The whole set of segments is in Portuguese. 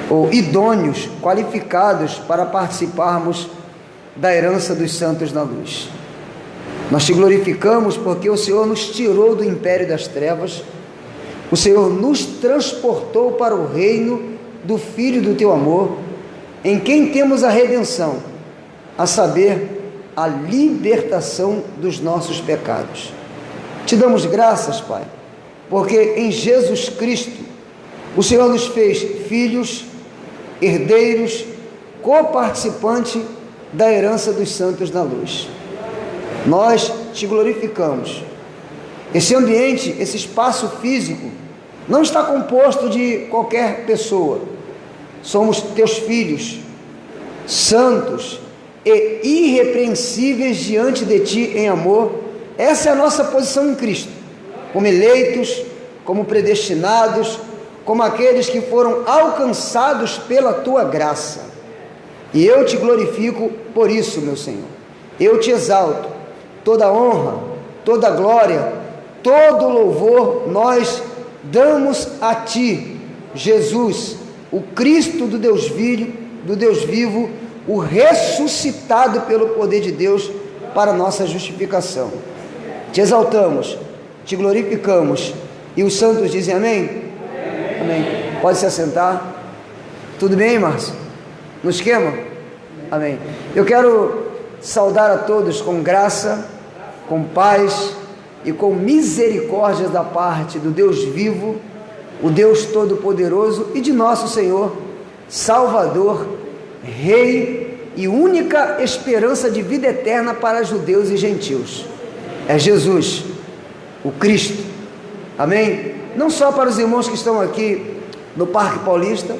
ou idôneos, qualificados para participarmos da herança dos santos na luz. Nós te glorificamos porque o Senhor nos tirou do império das trevas, o Senhor nos transportou para o reino do Filho do teu amor, em quem temos a redenção, a saber, a libertação dos nossos pecados. Te damos graças, Pai, porque em Jesus Cristo o Senhor nos fez filhos, herdeiros, coparticipantes da herança dos santos na luz. Nós te glorificamos. Esse ambiente, esse espaço físico, não está composto de qualquer pessoa. Somos teus filhos, santos e irrepreensíveis diante de ti em amor. Essa é a nossa posição em Cristo, como eleitos, como predestinados, como aqueles que foram alcançados pela tua graça. E eu te glorifico por isso, meu Senhor. Eu te exalto. Toda honra, toda glória, todo louvor nós damos a ti, Jesus, o Cristo do Deus vivo, o ressuscitado pelo poder de Deus para nossa justificação. Te exaltamos, te glorificamos, e os santos dizem amém? Amém. Pode se assentar. Tudo bem, Márcio? No esquema? Amém. Eu quero saudar a todos com graça, com paz e com misericórdia da parte do Deus vivo, o Deus Todo-Poderoso e de nosso Senhor, Salvador, Rei e única esperança de vida eterna para judeus e gentios. É Jesus, o Cristo. Amém? Não só para os irmãos que estão aqui no Parque Paulista,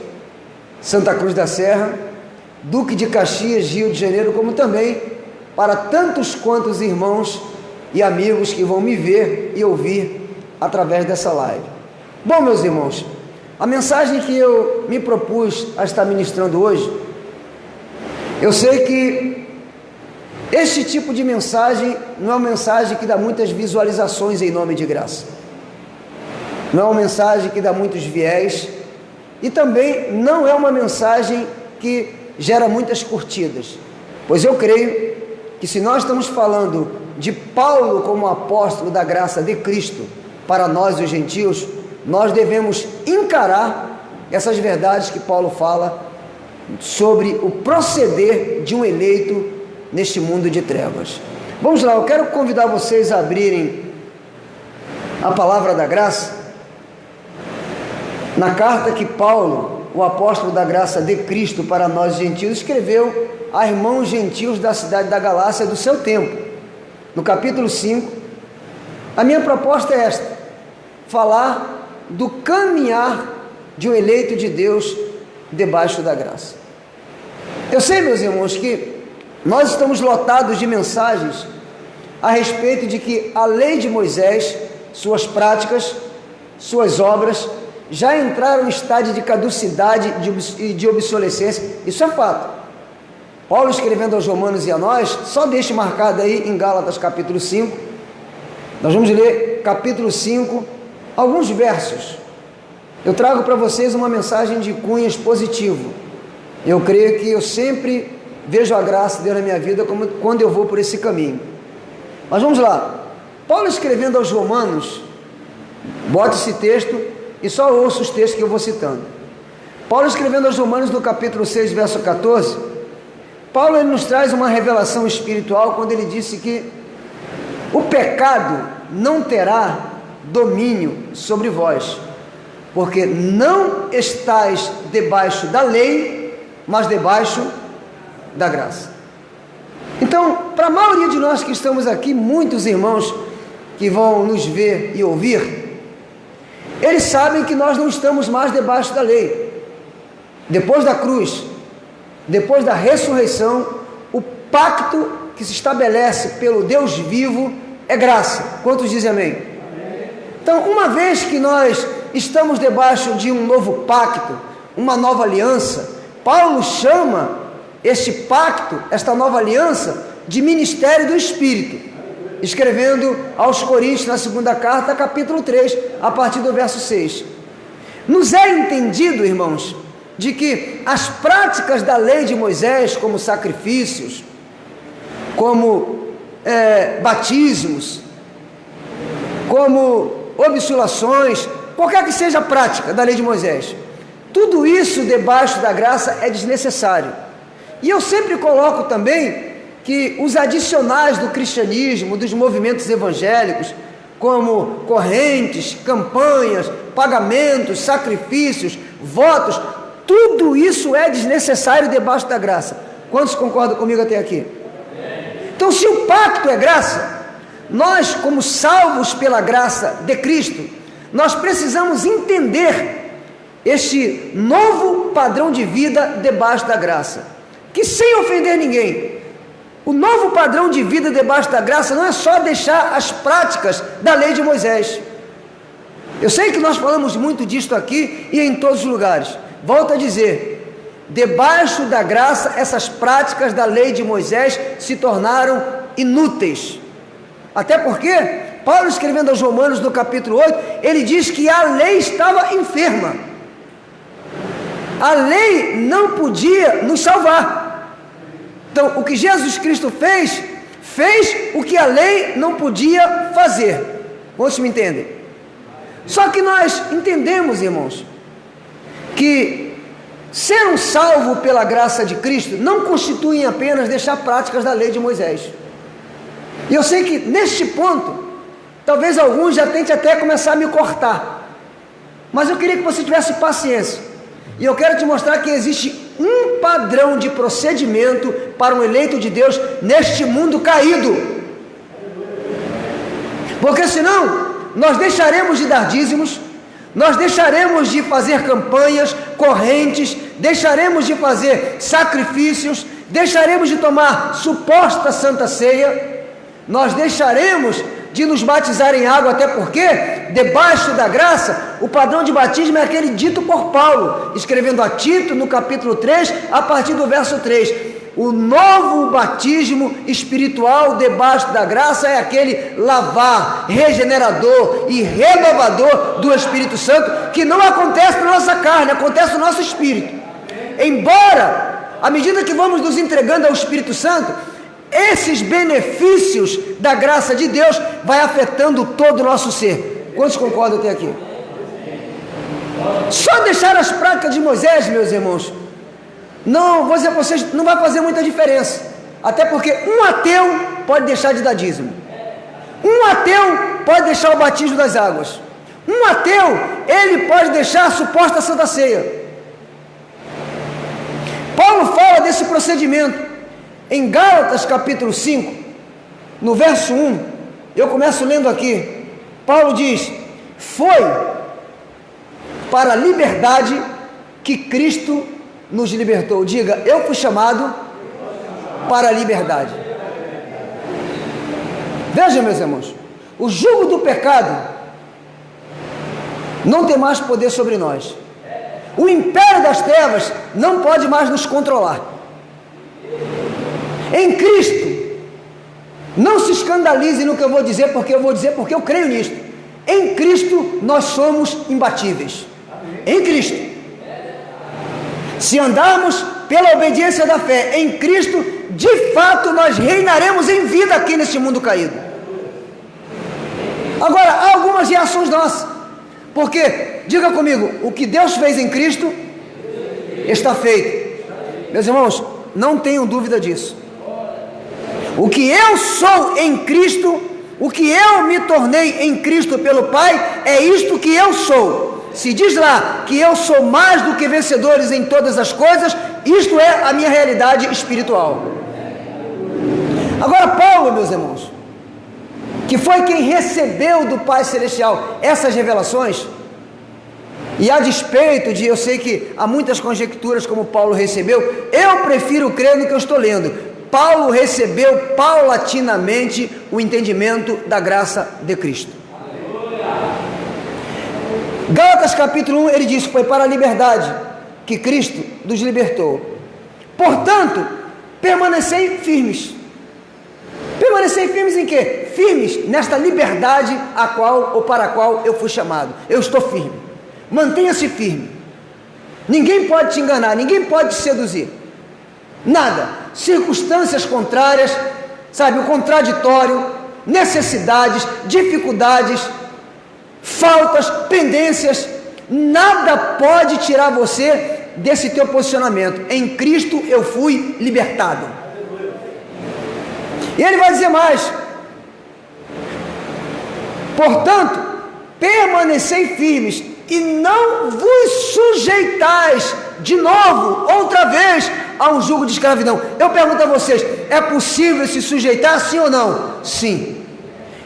Santa Cruz da Serra, Duque de Caxias, Rio de Janeiro, como também para tantos quantos irmãos e amigos que vão me ver e ouvir através dessa live. Bom, meus irmãos, a mensagem que eu me propus a estar ministrando hoje, eu sei que este tipo de mensagem não é uma mensagem que dá muitas visualizações em nome de graça, não é uma mensagem que dá muitos viés, e também não é uma mensagem que gera muitas curtidas, pois eu creio que se nós estamos falando de Paulo como apóstolo da graça de Cristo para nós os gentios, nós devemos encarar essas verdades que Paulo fala sobre o proceder de um eleito neste mundo de trevas. Vamos lá, eu quero convidar vocês a abrirem a palavra da graça na carta que Paulo, o apóstolo da graça de Cristo para nós gentios, escreveu a irmãos gentios da cidade da Galácia do seu tempo. No capítulo 5, a minha proposta é esta: falar do caminhar de um eleito de Deus debaixo da graça. Eu sei, meus irmãos, que nós estamos lotados de mensagens a respeito de que a lei de Moisés, suas práticas, suas obras, já entraram em estágio de caducidade e de obsolescência. Isso é fato. Paulo, escrevendo aos Romanos e a nós, só deixe marcado aí em Gálatas capítulo 5, nós vamos ler capítulo 5, alguns versos. Eu trago para vocês uma mensagem de cunho expositivo. Eu creio que eu sempre vejo a graça de Deus na minha vida quando eu vou por esse caminho. Mas vamos lá. Paulo, escrevendo aos Romanos, bote esse texto e só ouça os textos que eu vou citando. Paulo, escrevendo aos Romanos, no capítulo 6, verso 14, Paulo, ele nos traz uma revelação espiritual quando ele disse que o pecado não terá domínio sobre vós, porque não estáis debaixo da lei, mas debaixo da graça. Então, para a maioria de nós que estamos aqui, muitos irmãos que vão nos ver e ouvir, eles sabem que nós não estamos mais debaixo da lei. Depois da cruz, depois da ressurreição, o pacto que se estabelece pelo Deus vivo é graça. Quantos dizem amém? Amém. Então, uma vez que nós estamos debaixo de um novo pacto, uma nova aliança, Paulo chama este pacto, esta nova aliança, de ministério do Espírito, escrevendo aos Coríntios, na segunda carta, capítulo 3, a partir do verso 6. Nos é entendido, irmãos, de que as práticas da lei de Moisés, como sacrifícios, como batismos, como obsulações, qualquer que seja a prática da lei de Moisés, tudo isso debaixo da graça é desnecessário. E eu sempre coloco também que os adicionais do cristianismo, dos movimentos evangélicos, como correntes, campanhas, pagamentos, sacrifícios, votos, tudo isso é desnecessário debaixo da graça. Quantos concordam comigo até aqui? Então, se o pacto é graça, nós, como salvos pela graça de Cristo, nós precisamos entender este novo padrão de vida debaixo da graça, que, sem ofender ninguém, o novo padrão de vida debaixo da graça não é só deixar as práticas da lei de Moisés. Eu sei que nós falamos muito disto aqui e em todos os lugares. Volto a dizer, debaixo da graça, essas práticas da lei de Moisés se tornaram inúteis. Até porque, Paulo, escrevendo aos Romanos no capítulo 8, ele diz que a lei estava enferma. A lei não podia nos salvar. Então, o que Jesus Cristo fez o que a lei não podia fazer. Quantos me entendem? Só que nós entendemos, irmãos, que ser um salvo pela graça de Cristo não constitui apenas deixar práticas da lei de Moisés. E eu sei que neste ponto, talvez alguns já tentem até começar a me cortar, mas eu queria que você tivesse paciência, e eu quero te mostrar que existe um padrão de procedimento para um eleito de Deus neste mundo caído, porque senão nós deixaremos de dar dízimos, nós deixaremos de fazer campanhas, correntes, deixaremos de fazer sacrifícios, deixaremos de tomar suposta santa ceia, nós deixaremos de nos batizar em água, até porque, debaixo da graça, o padrão de batismo é aquele dito por Paulo, escrevendo a Tito, no capítulo 3, a partir do verso 3. O novo batismo espiritual debaixo da graça é aquele lavar, regenerador e renovador do Espírito Santo, que não acontece na nossa carne, acontece no nosso espírito. Embora, à medida que vamos nos entregando ao Espírito Santo, esses benefícios da graça de Deus vai afetando todo o nosso ser. Quantos concordam até aqui? Só deixar as práticas de Moisés, meus irmãos, não, vou dizer para vocês, não vai fazer muita diferença. Até porque um ateu pode deixar de dar dízimo. Um ateu pode deixar o batismo das águas. Um ateu, ele pode deixar a suposta santa ceia. Paulo fala desse procedimento em Gálatas capítulo 5, no verso 1, eu começo lendo aqui. Paulo diz: foi para a liberdade que Cristo nos libertou. Diga, eu fui chamado para a liberdade. Veja, meus irmãos, o jugo do pecado não tem mais poder sobre nós. O império das trevas não pode mais nos controlar. Em Cristo, não se escandalize no que eu vou dizer, porque eu creio nisto. Em Cristo nós somos imbatíveis. Em Cristo. Se andarmos pela obediência da fé em Cristo, de fato nós reinaremos em vida aqui neste mundo caído. Agora, há algumas reações nossas, porque, diga comigo, o que Deus fez em Cristo está feito. Meus irmãos, não tenham dúvida disso. O que eu sou em Cristo, o que eu me tornei em Cristo pelo Pai, é isto que eu sou. Se diz lá que eu sou mais do que vencedores em todas as coisas, isto é a minha realidade espiritual. Agora, Paulo, meus irmãos, que foi quem recebeu do Pai Celestial essas revelações, e a despeito de, eu sei que há muitas conjecturas como Paulo recebeu, eu prefiro crer no que eu estou lendo. Paulo recebeu paulatinamente o entendimento da graça de Cristo. Gálatas capítulo 1, ele diz que foi para a liberdade que Cristo nos libertou. Portanto, permanecei firmes. Permanecei firmes em quê? Firmes nesta liberdade para a qual eu fui chamado. Eu estou firme. Mantenha-se firme. Ninguém pode te enganar, ninguém pode te seduzir. Nada. Circunstâncias contrárias, sabe, o contraditório, necessidades, dificuldades, faltas, pendências, nada pode tirar você desse teu posicionamento. Em Cristo eu fui libertado. E ele vai dizer mais: portanto, permanecei firmes e não vos sujeitais de novo, outra vez, a um jugo de escravidão. Eu pergunto a vocês, é possível se sujeitar, sim ou não? Sim.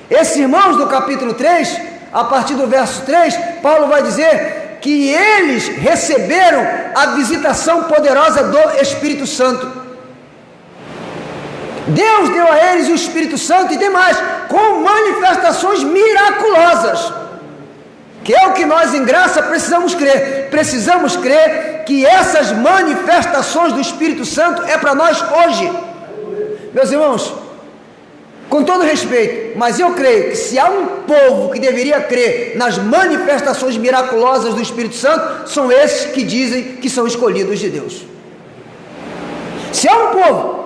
Esses irmãos do capítulo 3, a partir do verso 3, Paulo vai dizer que eles receberam a visitação poderosa do Espírito Santo. Deus deu a eles o Espírito Santo e demais, com manifestações miraculosas, que é o que nós em graça precisamos crer. Precisamos crer que essas manifestações do Espírito Santo é para nós hoje. Meus irmãos, com todo respeito, mas eu creio que se há um povo que deveria crer nas manifestações miraculosas do Espírito Santo, são esses que dizem que são escolhidos de Deus. Se há um povo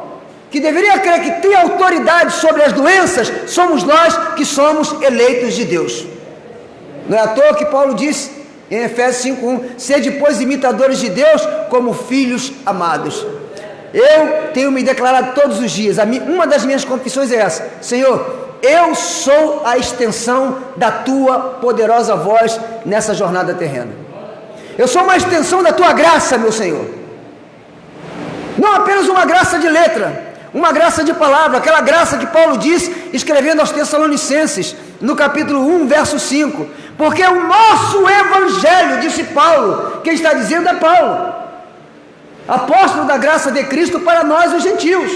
que deveria crer que tem autoridade sobre as doenças, somos nós que somos eleitos de Deus. Não é à toa que Paulo disse em Efésios 5:1: sede, pois, imitadores de Deus como filhos amados. Eu tenho me declarado todos os dias, uma das minhas confissões é essa: Senhor, eu sou a extensão da Tua poderosa voz nessa jornada terrena. Eu sou uma extensão da Tua graça, meu Senhor. Não apenas uma graça de letra, uma graça de palavra, aquela graça que Paulo diz, escrevendo aos Tessalonicenses, no capítulo 1, verso 5, porque o nosso evangelho, disse Paulo, quem está dizendo é Paulo, apóstolo da graça de Cristo para nós os gentios,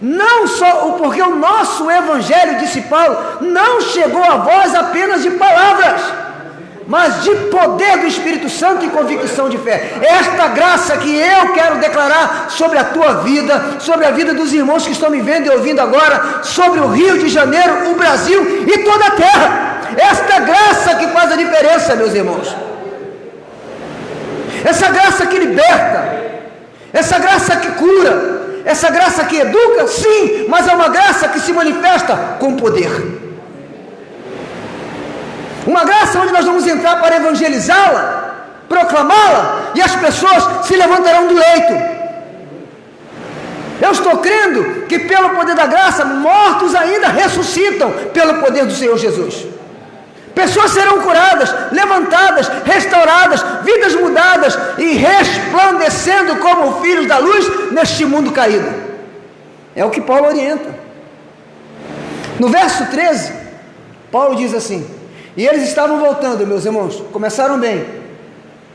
não só, porque o nosso evangelho, disse Paulo, não chegou a vós apenas de palavras, mas de poder do Espírito Santo e convicção de fé. Esta graça que eu quero declarar sobre a tua vida, sobre a vida dos irmãos que estão me vendo e ouvindo agora, sobre o Rio de Janeiro, o Brasil e toda a terra. Esta graça que faz a diferença, meus irmãos. Essa graça que liberta, essa graça que cura, essa graça que educa, sim, mas é uma graça que se manifesta com poder. Uma graça onde nós vamos entrar para evangelizá-la, proclamá-la, e as pessoas se levantarão do leito. Eu estou crendo que pelo poder da graça, mortos ainda ressuscitam pelo poder do Senhor Jesus. Pessoas serão curadas, levantadas, restauradas, vidas mudadas e resplandecendo como filhos da luz neste mundo caído. É o que Paulo orienta. No verso 13, Paulo diz assim: e eles estavam voltando, meus irmãos, começaram bem.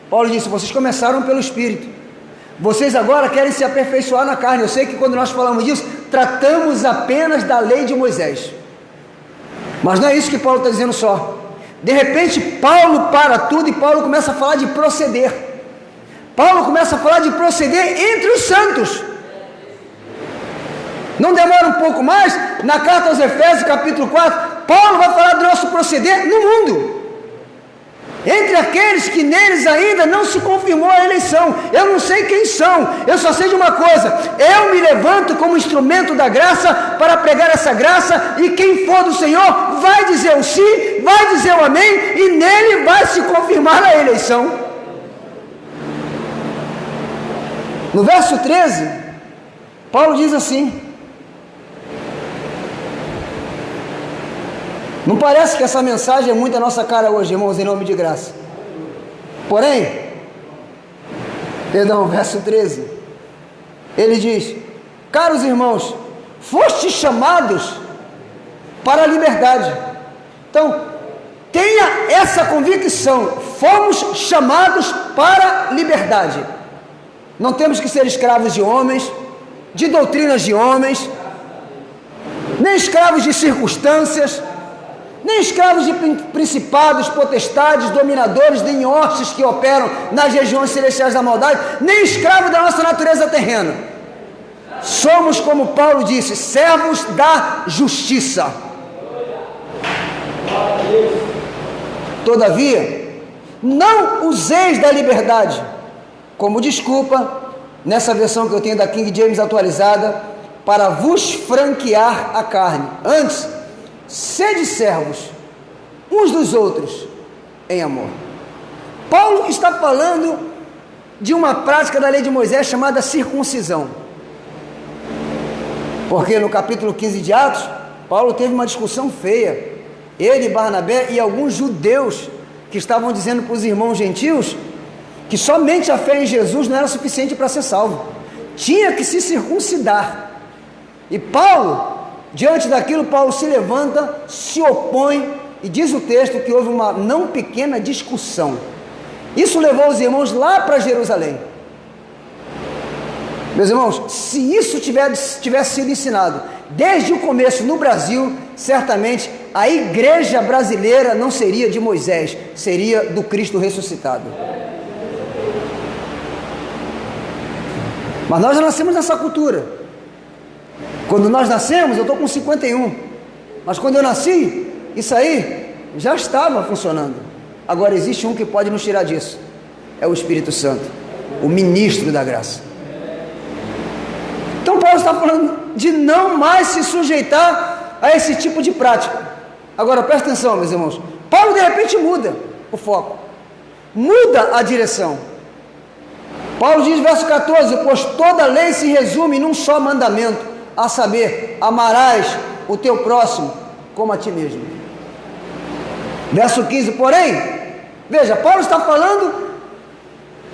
Paulo disse: vocês começaram pelo Espírito, vocês agora querem se aperfeiçoar na carne. Eu sei que quando nós falamos disso, tratamos apenas da lei de Moisés, mas não é isso que Paulo está dizendo só. De repente Paulo para tudo e Paulo começa a falar de proceder. Paulo começa a falar de proceder entre os santos. Não demora um pouco mais, na carta aos Efésios, capítulo 4, Paulo vai falar do nosso proceder no mundo, entre aqueles que neles ainda não se confirmou a eleição. Eu não sei quem são, eu só sei de uma coisa: eu me levanto como instrumento da graça para pregar essa graça, e quem for do Senhor vai dizer o sim, vai dizer o amém, e nele vai se confirmar a eleição. No verso 13, Paulo diz assim: não parece que essa mensagem é muito a nossa cara hoje, irmãos, em nome de graça. Porém, verso 13, ele diz: caros irmãos, fostes chamados para a liberdade. Então, tenha essa convicção: fomos chamados para a liberdade. Não temos que ser escravos de homens, de doutrinas de homens, nem escravos de circunstâncias, nem escravos de principados, potestades, dominadores, nem hostes que operam nas regiões celestiais da maldade, nem escravos da nossa natureza terrena. Somos, como Paulo disse, servos da justiça. Todavia, não useis da liberdade como desculpa, nessa versão que eu tenho da King James atualizada, para vos franquear a carne. Antes, sede servos uns dos outros em amor. Paulo está falando de uma prática da lei de Moisés chamada circuncisão. Porque no capítulo 15 de Atos, Paulo teve uma discussão feia. Ele, Barnabé e alguns judeus que estavam dizendo para os irmãos gentios que somente a fé em Jesus não era suficiente para ser salvo. Tinha que se circuncidar. E Paulo, diante daquilo, Paulo se levanta, se opõe, e diz o texto que houve uma não pequena discussão. Isso levou os irmãos lá para Jerusalém. Meus irmãos, se isso tivesse sido ensinado desde o começo no Brasil, certamente a igreja brasileira não seria de Moisés, seria do Cristo ressuscitado. Mas nós já nascemos nessa cultura. Quando nós nascemos, eu estou com 51, mas quando eu nasci, isso aí já estava funcionando. Agora existe um que pode nos tirar disso, é o Espírito Santo, o ministro da graça. Então Paulo está falando de não mais se sujeitar a esse tipo de prática. Agora presta atenção, meus irmãos, Paulo de repente muda o foco, muda a direção. Paulo diz, verso 14, pois toda lei se resume num só mandamento, a saber, amarás o teu próximo como a ti mesmo. Verso 15, porém, veja, Paulo está falando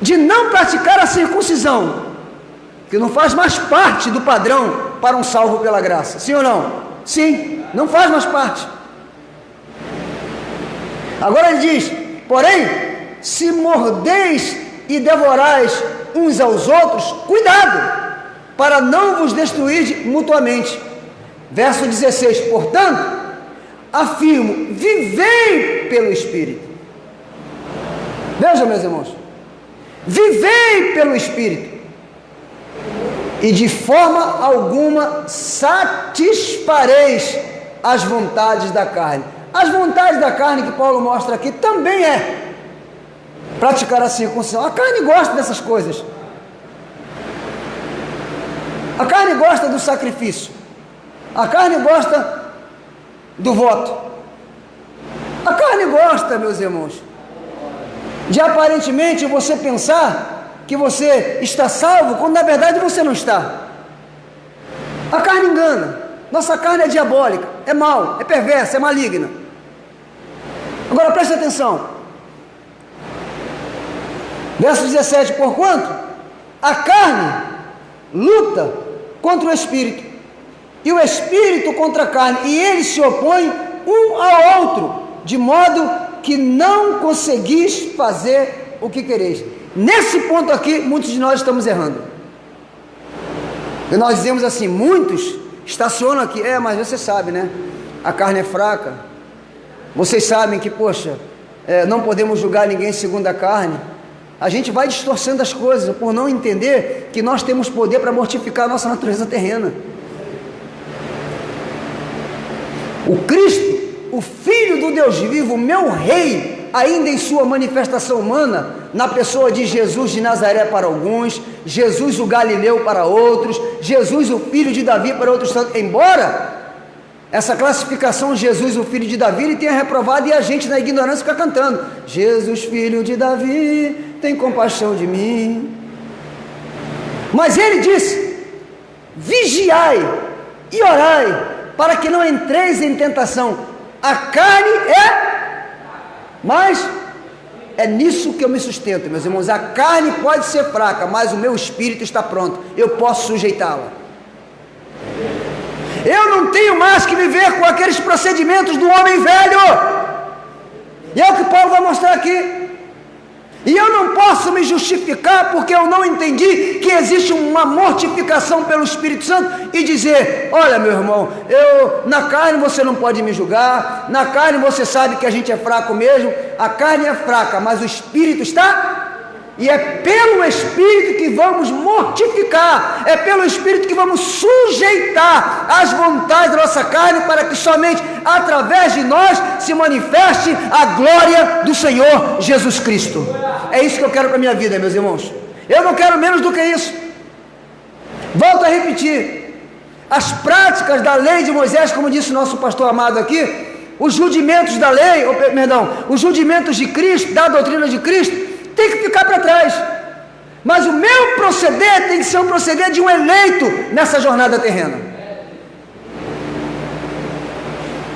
de não praticar a circuncisão, que não faz mais parte do padrão para um salvo pela graça, sim ou não? Sim, não faz mais parte. Agora ele diz, porém, se mordeis e devorais uns aos outros, cuidado, para não vos destruir mutuamente. Verso 16, portanto, afirmo, vivei pelo Espírito. Veja, meus irmãos, vivei pelo Espírito, e de forma alguma satisfareis as vontades da carne. As vontades da carne que Paulo mostra aqui também é praticar a circuncisão. A carne gosta dessas coisas. A carne gosta do sacrifício. A carne gosta do voto. A carne gosta, meus irmãos, de aparentemente você pensar que você está salvo, quando na verdade você não está. A carne engana. Nossa carne é diabólica, é mal, é perversa, é maligna. Agora preste atenção. Verso 17, porquanto a carne luta contra o Espírito, e o Espírito contra a carne, e eles se opõem um ao outro, de modo que não conseguis fazer o que quereis. Nesse ponto aqui, muitos de nós estamos errando. E nós dizemos assim, muitos estacionam aqui, mas você sabe, né? A carne é fraca. Vocês sabem que, poxa, não podemos julgar ninguém segundo a carne. A gente vai distorcendo as coisas por não entender que nós temos poder para mortificar a nossa natureza terrena. O Cristo, o Filho do Deus vivo, meu Rei, ainda em sua manifestação humana, na pessoa de Jesus de Nazaré para alguns, Jesus o Galileu para outros, Jesus o Filho de Davi para outros tantos, embora essa classificação Jesus o Filho de Davi ele tenha reprovado e a gente na ignorância fica cantando, Jesus Filho de Davi, tem compaixão de mim. Mas ele disse, vigiai e orai, para que não entreis em tentação. A carne mas é nisso que eu me sustento, meus irmãos. A carne pode ser fraca, mas o meu espírito está pronto, eu posso sujeitá-la. Eu não tenho mais que viver com aqueles procedimentos do homem velho, e é o que Paulo vai mostrar aqui. E eu não posso me justificar porque eu não entendi que existe uma mortificação pelo Espírito Santo e dizer, olha meu irmão, na carne você não pode me julgar, na carne você sabe que a gente é fraco mesmo, a carne é fraca, mas o Espírito está, e é pelo Espírito que vamos mortificar, é pelo Espírito que vamos sujeitar as vontades da nossa carne, para que somente através de nós se manifeste a glória do Senhor Jesus Cristo. É isso que eu quero para a minha vida, meus irmãos. Eu não quero menos do que isso. Volto a repetir, as práticas da lei de Moisés, como disse o nosso pastor amado aqui, os rudimentos da lei, os rudimentos de Cristo, da doutrina de Cristo, tem que ficar para trás. Mas o meu proceder tem que ser um proceder de um eleito nessa jornada terrena.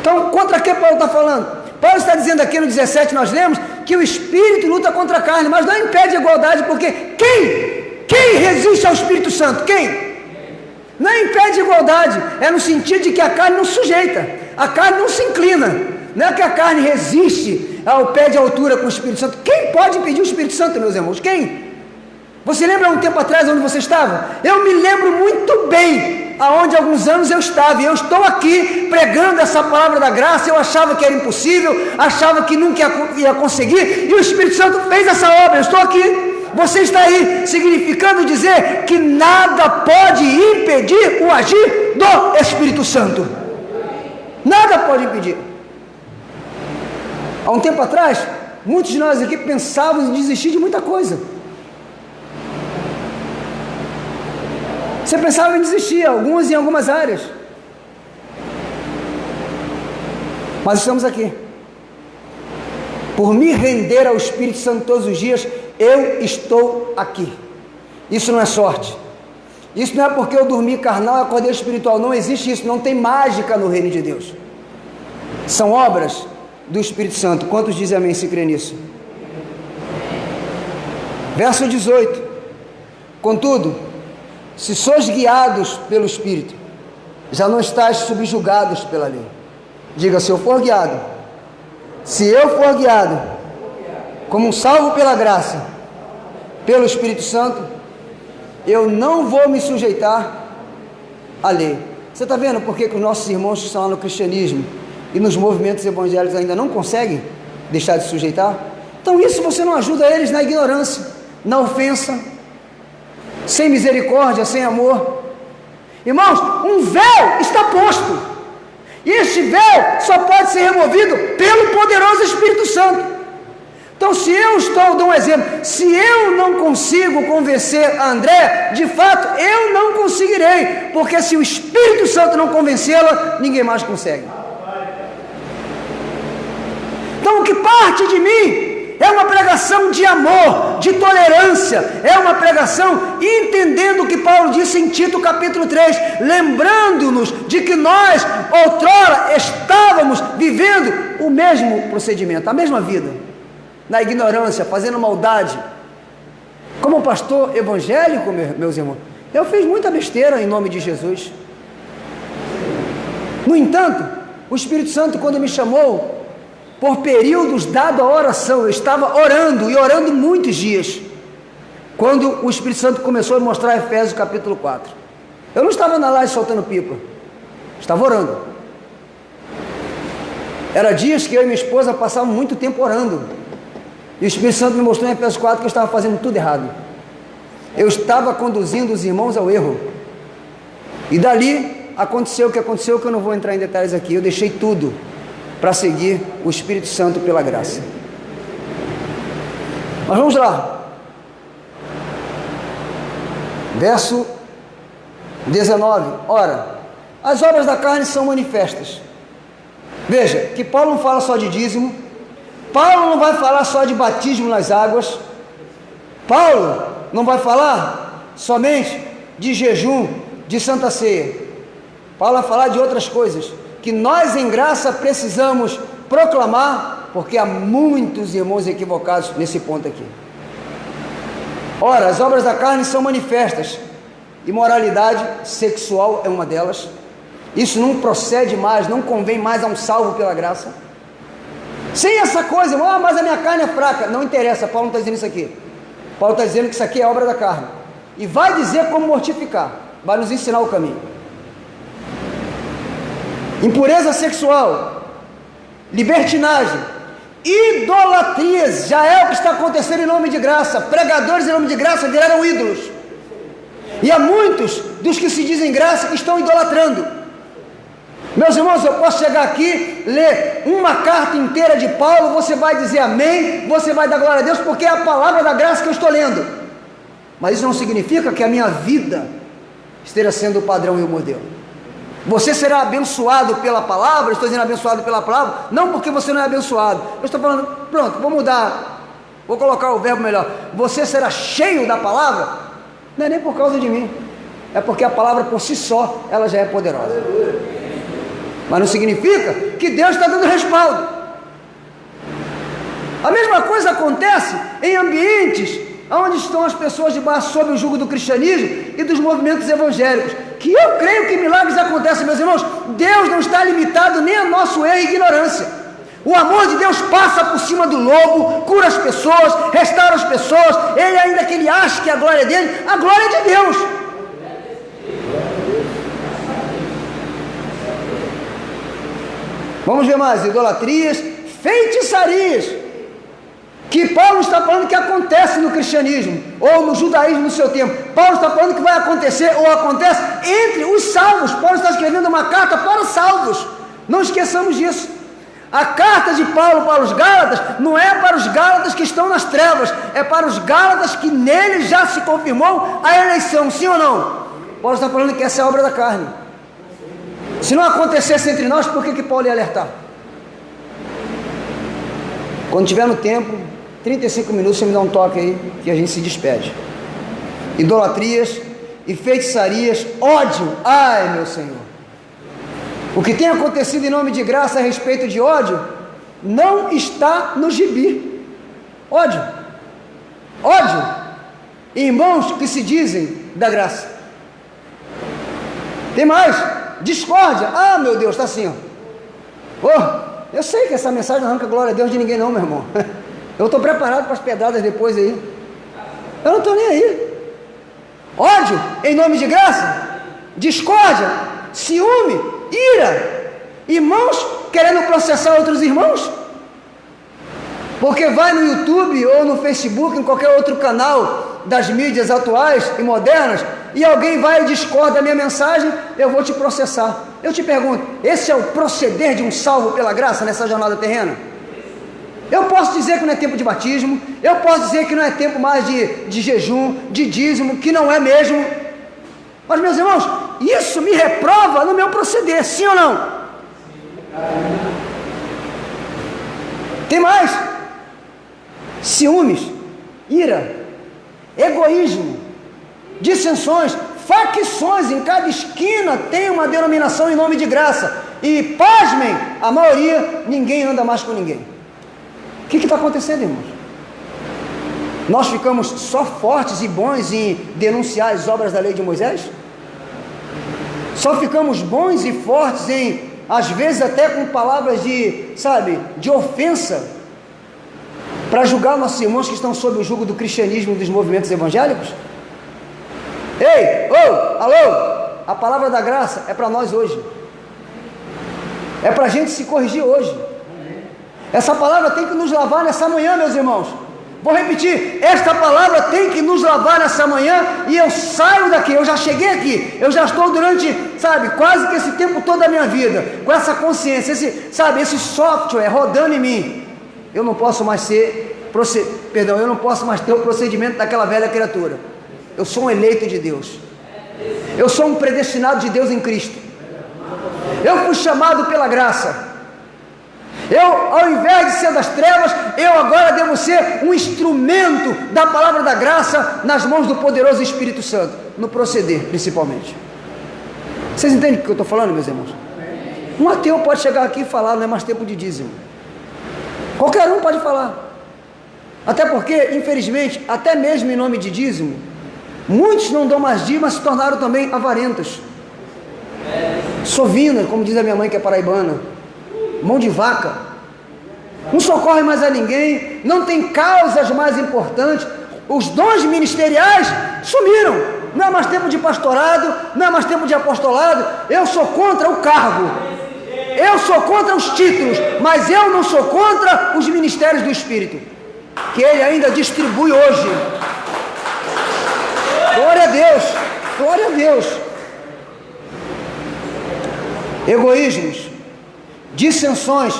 Então, contra que Paulo está falando? Paulo está dizendo aqui no 17, nós lemos, que o Espírito luta contra a carne, mas não impede a igualdade, porque quem resiste ao Espírito Santo? Quem? Não impede a igualdade, é no sentido de que a carne não sujeita, a carne não se inclina, não é que a carne resiste ao pé de altura com o Espírito Santo. Quem pode impedir o Espírito Santo, meus irmãos? Quem? Você lembra um tempo atrás onde você estava? Eu me lembro muito bem aonde há alguns anos eu estava, e eu estou aqui pregando essa palavra da graça. Eu achava que era impossível, achava que nunca ia conseguir, e o Espírito Santo fez essa obra. Eu estou aqui. Você está aí, significando dizer que nada pode impedir o agir do Espírito Santo. Nada pode impedir. Há um tempo atrás, muitos de nós aqui pensávamos em desistir de muita coisa. Você pensava em desistir, alguns em algumas áreas. Mas estamos aqui. Por me render ao Espírito Santo todos os dias, eu estou aqui. Isso não é sorte. Isso não é porque eu dormi carnal e acordei espiritual. Não existe isso, não tem mágica no reino de Deus. São obras do Espírito Santo. Quantos dizem amém se crê nisso? Verso 18. Contudo, se sois guiados pelo Espírito, já não estáis subjugados pela lei. Diga, se eu for guiado, como um salvo pela graça, pelo Espírito Santo, eu não vou me sujeitar à lei. Você está vendo por que os nossos irmãos que estão lá no cristianismo e nos movimentos evangélicos ainda não conseguem deixar de sujeitar? Então isso você não ajuda eles na ignorância, na ofensa, sem misericórdia, sem amor. Irmãos, um véu está posto, e este véu só pode ser removido pelo poderoso Espírito Santo. Então, se eu dou um exemplo, se eu não consigo convencer a André, de fato, eu não conseguirei, porque se o Espírito Santo não convencê-la, ninguém mais consegue. Então, o que parte de mim é uma pregação de amor, de tolerância, é uma pregação entendendo o que Paulo disse em Tito capítulo 3, lembrando-nos de que nós, outrora, estávamos vivendo o mesmo procedimento, a mesma vida, na ignorância, fazendo maldade. Como pastor evangélico, meus irmãos, eu fiz muita besteira em nome de Jesus. No entanto, o Espírito Santo, quando me chamou, por períodos dado a oração, eu estava orando, e orando muitos dias, quando o Espírito Santo começou a mostrar Efésios capítulo 4, eu não estava na laje soltando pipa, estava orando. Era dias que eu e minha esposa passavam muito tempo orando, e o Espírito Santo me mostrou em Efésios 4 que eu estava fazendo tudo errado, eu estava conduzindo os irmãos ao erro, e dali aconteceu o que aconteceu, que eu não vou entrar em detalhes aqui. Eu deixei tudo para seguir o Espírito Santo pela graça. Mas vamos lá, verso 19. Ora, as obras da carne são manifestas. Veja, que Paulo não fala só de dízimo, Paulo não vai falar só de batismo nas águas, Paulo não vai falar somente de jejum, de santa ceia. Paulo vai falar de outras coisas, que nós em graça precisamos proclamar, porque há muitos irmãos equivocados nesse ponto aqui. Ora, as obras da carne são manifestas, imoralidade sexual é uma delas. Isso não procede mais, não convém mais a um salvo pela graça. Sem essa coisa, mas a minha carne é fraca, não interessa, Paulo não está dizendo isso aqui. Paulo está dizendo que isso aqui é obra da carne, e vai dizer como mortificar, vai nos ensinar o caminho. Impureza sexual, libertinagem, idolatrias, já é o que está acontecendo em nome de graça. Pregadores em nome de graça viraram ídolos, e há muitos dos que se dizem graça que estão idolatrando. Meus irmãos, eu posso chegar aqui, ler uma carta inteira de Paulo, você vai dizer amém, você vai dar glória a Deus, porque é a palavra da graça que eu estou lendo. mas isso não significa que a minha vida esteja sendo o padrão e o modelo. Você será abençoado pela palavra, estou dizendo abençoado pela palavra, não porque você não é abençoado, eu estou falando, pronto, vou mudar, vou colocar o verbo melhor, você será cheio da palavra, não é nem por causa de mim, é porque a palavra por si só, ela já é poderosa, mas não significa que Deus está dando respaldo. A mesma coisa acontece em ambientes onde estão as pessoas debaixo sob o jugo do cristianismo e dos movimentos evangélicos, que eu creio que milagres acontecem, meus irmãos. Deus não está limitado nem a nosso erro e ignorância. O amor de Deus passa por cima do lobo, cura as pessoas, restaura as pessoas. Ele, ainda que ele ache que a glória é dele, a glória é de Deus. Vamos ver mais: idolatrias, feitiçarias, que Paulo está falando que acontece no cristianismo, ou no judaísmo no seu tempo. Paulo está falando que vai acontecer, ou acontece entre os salvos. Paulo está escrevendo uma carta para os salvos, não esqueçamos disso. A carta de Paulo para os Gálatas, não é para os Gálatas que estão nas trevas, é para os Gálatas que nele já se confirmou a eleição, sim ou não? Paulo está falando que essa é a obra da carne. Se não acontecesse entre nós, por que Paulo ia alertar? Quando tiver no tempo, 35 minutos, você me dá um toque aí, que a gente se despede. Idolatrias e feitiçarias, ódio, ai meu Senhor. O que tem acontecido em nome de graça a respeito de ódio, não está no gibi. Ódio, irmãos que se dizem da graça. Tem mais, discórdia, ah meu Deus, está assim, ó. Eu sei que essa mensagem não arranca a glória a Deus de ninguém não, meu irmão. Eu estou preparado para as pedradas depois aí. Eu não estou nem aí. Ódio em nome de graça, discórdia, ciúme, ira, irmãos querendo processar outros irmãos, porque vai no YouTube ou no Facebook, em qualquer outro canal das mídias atuais e modernas, e alguém vai e discorda da minha mensagem, eu vou te processar. Eu te pergunto, esse é o proceder de um salvo pela graça nessa jornada terrena? Eu posso dizer que não é tempo de batismo, eu posso dizer que não é tempo mais de jejum, de dízimo, que não é mesmo, mas meus irmãos, isso me reprova no meu proceder, sim ou não? Tem mais: ciúmes, ira, egoísmo, dissensões, facções. Em cada esquina tem uma denominação em nome de graça, e pasmem, a maioria, ninguém anda mais com ninguém. O que está acontecendo, irmãos? Nós ficamos só fortes e bons em denunciar as obras da lei de Moisés? Só ficamos bons e fortes em, às vezes até com palavras de ofensa, para julgar nossos irmãos que estão sob o jugo do cristianismo e dos movimentos evangélicos? Ei, alô, a palavra da graça é para nós hoje, é para a gente se corrigir hoje. Essa palavra tem que nos lavar nessa manhã, meus irmãos. Vou repetir, esta palavra tem que nos lavar nessa manhã, e eu saio daqui, eu já cheguei aqui, eu já estou durante, quase que esse tempo todo da minha vida, com essa consciência, esse software rodando em mim. Eu não posso mais eu não posso mais ter o procedimento daquela velha criatura. Eu sou um eleito de Deus, eu sou um predestinado de Deus em Cristo, eu fui chamado pela graça. Eu, ao invés de ser das trevas, eu agora devo ser um instrumento da palavra da graça nas mãos do poderoso Espírito Santo, no proceder principalmente. Vocês entendem o que eu estou falando, meus irmãos? Um ateu pode chegar aqui e falar, não é mais tempo de dízimo. Qualquer um pode falar. Até porque, infelizmente, até mesmo em nome de dízimo, muitos não dão mais dízimo, mas se tornaram também avarentos, sovinas, como diz a minha mãe que é paraibana, mão de vaca, não socorre mais a ninguém, não tem causas mais importantes, os dons ministeriais sumiram, não é mais tempo de pastorado, não é mais tempo de apostolado. Eu sou contra o cargo, eu sou contra os títulos, mas eu não sou contra os ministérios do Espírito, que Ele ainda distribui hoje. Glória a Deus, glória a Deus. Egoísmos, dissensões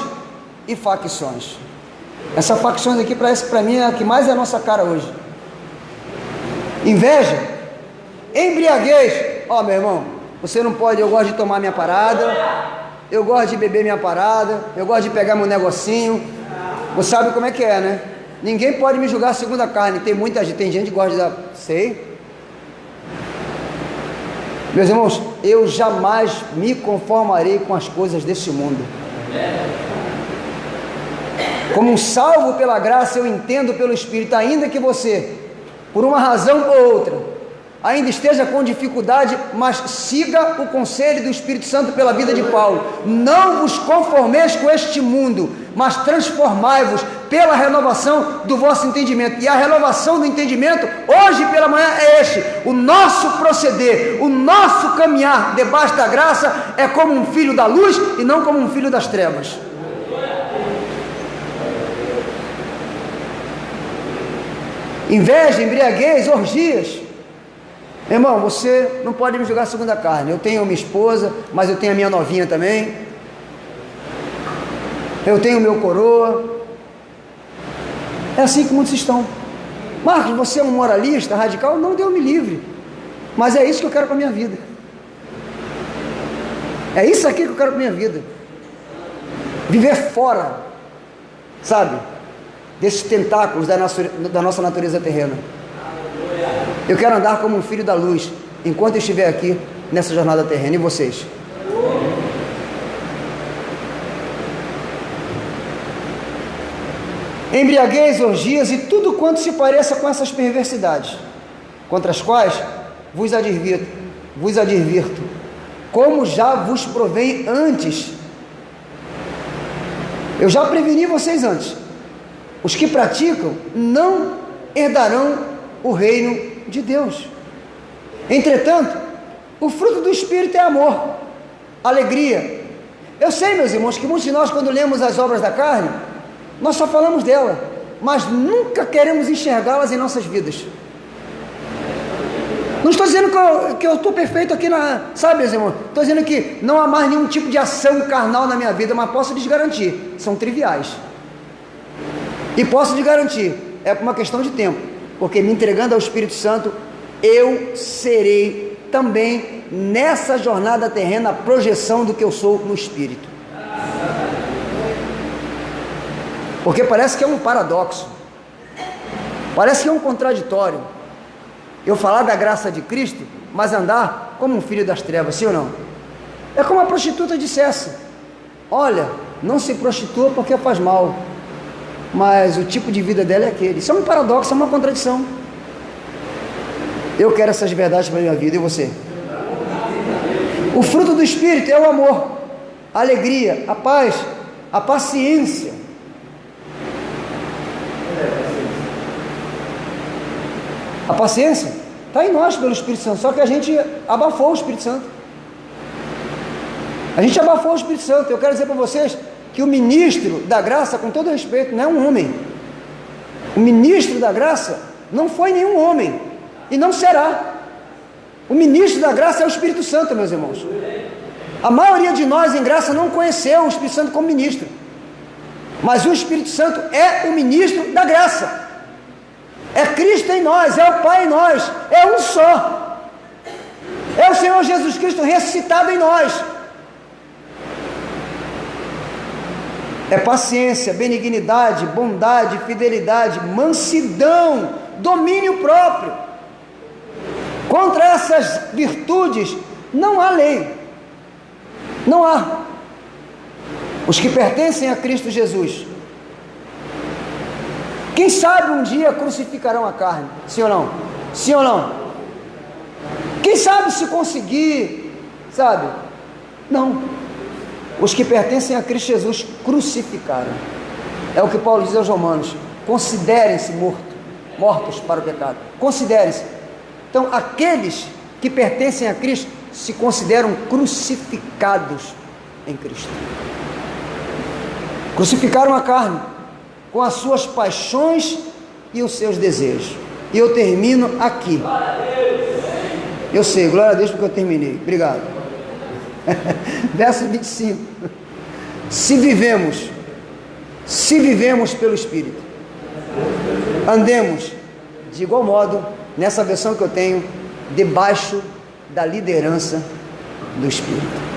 e facções. Essa facções aqui, para mim, é a que mais é a nossa cara hoje. Inveja, embriaguez. Ó, meu irmão, você não pode, eu gosto de tomar minha parada, eu gosto de beber minha parada, eu gosto de pegar meu negocinho. Você sabe como é que é, né? Ninguém pode me julgar segundo a carne. Tem muita gente, tem gente que gosta de dar, sei. Meus irmãos, eu jamais me conformarei com as coisas desse mundo. Como um salvo pela graça, eu entendo pelo Espírito, ainda que você, por uma razão ou outra, ainda esteja com dificuldade, mas siga o conselho do Espírito Santo pela vida de Paulo. Não vos conformeis com este mundo, mas transformai-vos pela renovação do vosso entendimento. E a renovação do entendimento, hoje pela manhã, é este: o nosso proceder, o nosso caminhar debaixo da graça é como um filho da luz e não como um filho das trevas. Inveja, embriaguez, orgias. Irmão, você não pode me julgar segundo a carne. Eu tenho minha esposa, mas eu tenho a minha novinha também. Eu tenho o meu coroa. É assim que muitos estão. Marcos, você é um moralista radical? Não, Deus me livre. Mas é isso que eu quero para a minha vida. É isso aqui que eu quero para a minha vida. Viver fora, sabe, desses tentáculos da nossa natureza terrena. Eu quero andar como um filho da luz, enquanto eu estiver aqui, nessa jornada terrena. E vocês? Embriaguez, orgias e tudo quanto se pareça com essas perversidades, contra as quais vos advirto, como já vos provei antes. Eu já preveni vocês antes. Os que praticam não herdarão o reino de Deus. Entretanto, o fruto do Espírito é amor, alegria. Eu sei, meus irmãos, que muitos de nós, quando lemos as obras da carne, nós só falamos dela, mas nunca queremos enxergá-las em nossas vidas. Não estou dizendo que eu estou perfeito aqui, sabe, meus irmãos? Estou dizendo que não há mais nenhum tipo de ação carnal na minha vida, mas posso lhes garantir, são triviais. E posso lhe garantir, é por uma questão de tempo, porque me entregando ao Espírito Santo, eu serei também nessa jornada terrena a projeção do que eu sou no Espírito. Porque parece que é um paradoxo, parece que é um contraditório eu falar da graça de Cristo, mas andar como um filho das trevas, sim ou não? É como a prostituta dissesse: olha, não se prostitua porque faz mal, mas o tipo de vida dela é aquele. Isso é um paradoxo, é uma contradição. Eu quero essas verdades para a minha vida, e você? O fruto do Espírito é o amor, a alegria, a paz, a paciência. A paciência está em nós pelo Espírito Santo, só que a gente abafou o Espírito Santo. A gente abafou o Espírito Santo. Eu quero dizer para vocês que o ministro da graça, com todo respeito, não é um homem. O ministro da graça não foi nenhum homem e não será. O ministro da graça é o Espírito Santo, meus irmãos. A maioria de nós em graça não conheceu o Espírito Santo como ministro, mas o Espírito Santo é o ministro da graça. É Cristo em nós, é o Pai em nós, é um só. É o Senhor Jesus Cristo ressuscitado em nós. É paciência, benignidade, bondade, fidelidade, mansidão, domínio próprio. Contra essas virtudes não há lei, não há. Os que pertencem a Cristo Jesus, quem sabe um dia crucificarão a carne, sim ou não? Sim ou não? Quem sabe se conseguir, sabe? Não. Os que pertencem a Cristo Jesus crucificaram. É o que Paulo diz aos Romanos: considerem-se mortos para o pecado. Considerem-se. Então, aqueles que pertencem a Cristo se consideram crucificados em Cristo. Crucificaram a carne com as suas paixões e os seus desejos. E eu termino aqui. Eu sei, glória a Deus, porque eu terminei. Obrigado. Verso 25. Se vivemos pelo Espírito, andemos de igual modo nessa versão que eu tenho, debaixo da liderança do Espírito.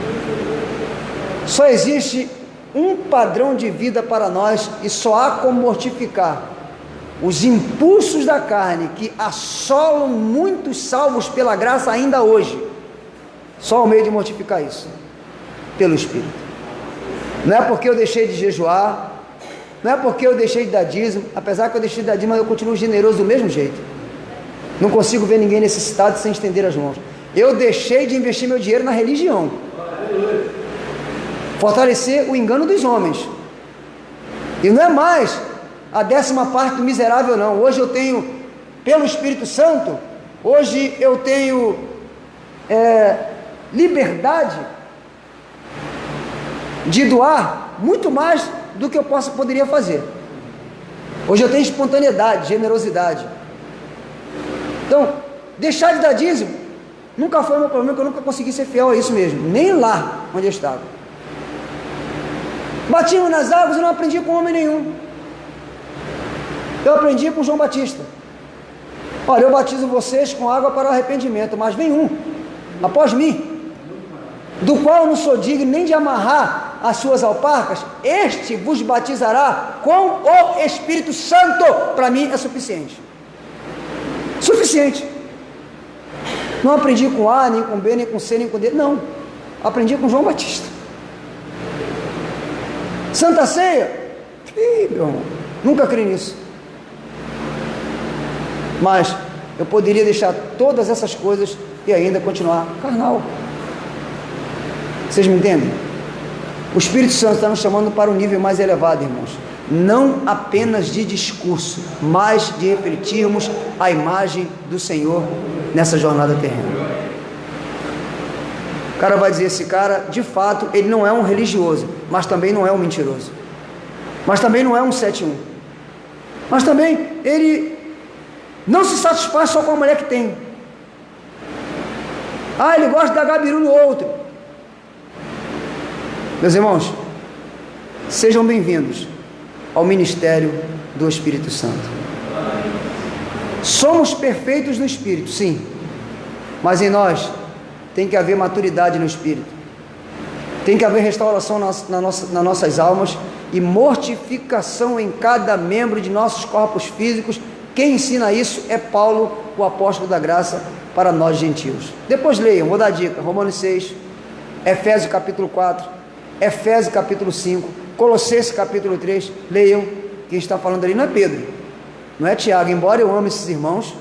Só existe um padrão de vida para nós e só há como mortificar os impulsos da carne que assolam muitos salvos pela graça ainda hoje. Só o meio de mortificar isso, pelo Espírito. Não é porque eu deixei de jejuar, não é porque eu deixei de dar dízimo, apesar que eu deixei de dar dízimo, mas eu continuo generoso do mesmo jeito. Não consigo ver ninguém necessitado sem estender as mãos. Eu deixei de investir meu dinheiro na religião, fortalecer o engano dos homens, e não é mais a 10ª parte do miserável, não. Hoje eu tenho, pelo Espírito Santo, hoje eu tenho liberdade de doar muito mais do que eu poderia fazer. Hoje eu tenho espontaneidade, generosidade. Então, deixar de dar dízimo nunca foi o meu problema, porque eu nunca consegui ser fiel a isso mesmo, nem lá onde eu estava. Batismo nas águas eu não aprendi com homem nenhum, eu aprendi com João Batista. Olha, eu batizo vocês com água para o arrependimento, mas vem um após mim, do qual eu não sou digno nem de amarrar as suas alparcas, este vos batizará com o Espírito Santo. Para mim é suficiente. Não aprendi com A, nem com B, nem com C, nem com D, não, aprendi com João Batista. Santa Ceia, meu irmão, nunca criei nisso, mas eu poderia deixar todas essas coisas e ainda continuar carnal. Vocês me entendem? O Espírito Santo está nos chamando para um nível mais elevado, irmãos, não apenas de discurso, mas de refletirmos a imagem do Senhor nessa jornada terrena. O cara vai dizer, esse cara, de fato, ele não é um religioso, mas também não é um mentiroso, mas também não é um 7-1, mas também ele não se satisfaz só com a mulher que tem. Ele gosta de dar gabiru no outro. Meus irmãos, sejam bem-vindos ao ministério do Espírito Santo. Somos perfeitos no Espírito, sim, mas em nós tem que haver maturidade no Espírito, tem que haver restauração nas nossas almas e mortificação em cada membro de nossos corpos físicos. Quem ensina isso é Paulo, o apóstolo da graça para nós gentios. Depois leiam, vou dar dica, Romanos 6, Efésios capítulo 4, Efésios capítulo 5, Colossenses capítulo 3, leiam. Quem está falando ali não é Pedro, não é Tiago, embora eu ame esses irmãos,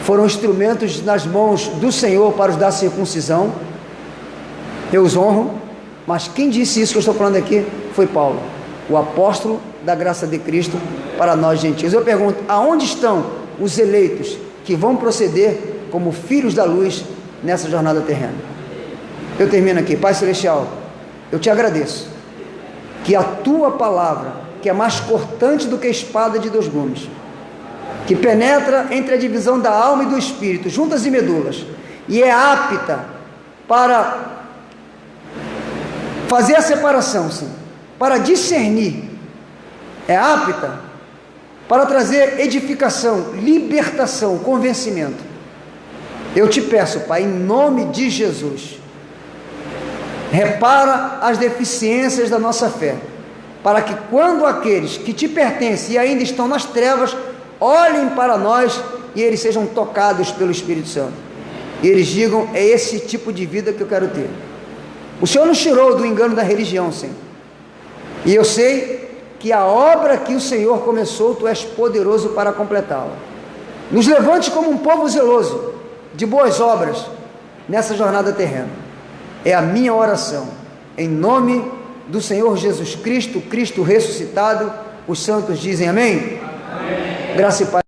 foram instrumentos nas mãos do Senhor para os da circuncisão, eu os honro, mas quem disse isso que eu estou falando aqui foi Paulo, o apóstolo da graça de Cristo para nós gentios. Eu pergunto, aonde estão os eleitos que vão proceder como filhos da luz nessa jornada terrena? Eu termino aqui. Pai Celestial, eu te agradeço que a tua palavra, que é mais cortante do que a espada de 2 gumes, que penetra entre a divisão da alma e do espírito, juntas e medulas, e é apta para fazer a separação, sim, para discernir, é apta para trazer edificação, libertação, convencimento. Eu te peço, Pai, em nome de Jesus, repara as deficiências da nossa fé, para que quando aqueles que te pertencem e ainda estão nas trevas, olhem para nós e eles sejam tocados pelo Espírito Santo, e eles digam, é esse tipo de vida que eu quero ter. O Senhor nos tirou do engano da religião, Senhor, e eu sei que a obra que o Senhor começou, Tu és poderoso para completá-la. Nos levante como um povo zeloso, de boas obras, nessa jornada terrena. É a minha oração, em nome do Senhor Jesus Cristo, Cristo ressuscitado. Os santos dizem amém? Amém. Graça e paz.